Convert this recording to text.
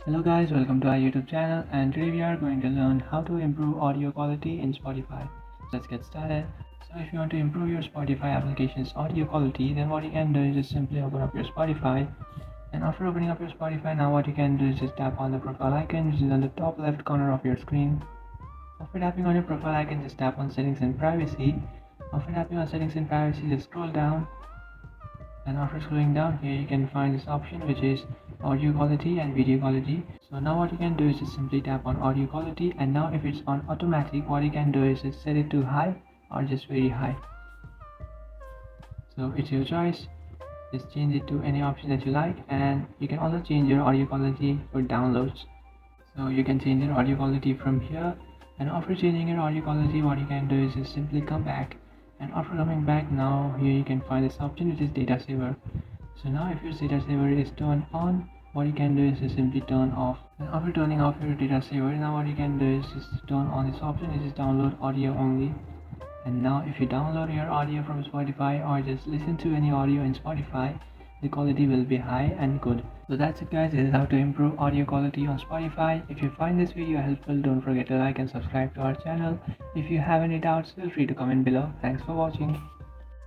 Hello guys, welcome to our YouTube channel, and today we are going to learn how to improve audio quality in Spotify. Let's get started. So if you want to improve your Spotify application's audio quality, then what you can do is just simply open up your Spotify, and after opening up your Spotify, now what you can do is just tap on the profile icon which is on the top left corner of your screen. After tapping on your profile icon, just tap on settings and privacy. After tapping on settings and privacy, just scroll down, and after scrolling down here you can find this option which is audio quality and video quality. So now what you can do is just simply tap on audio quality, and now if it's on automatic, what you can do is just set it to high or just very high. So it's your choice, just change it to any option that you like, and you can also change your audio quality for downloads. So you can change your audio quality from here, and after changing your audio quality, what you can do is just simply come back, and after coming back, now here you can find this option which is data saver. So now if your data saver is turned on, what you can do is just simply turn off, and after turning off your data saver, now what you can do is just turn on this option which is download audio only. And now if you download your audio from Spotify or just listen to any audio in Spotify, the quality will be high and good. So that's it guys, this is how to improve audio quality on Spotify. If you find this video helpful, don't forget to like and subscribe to our channel. If you have any doubts, feel free to comment below. Thanks for watching.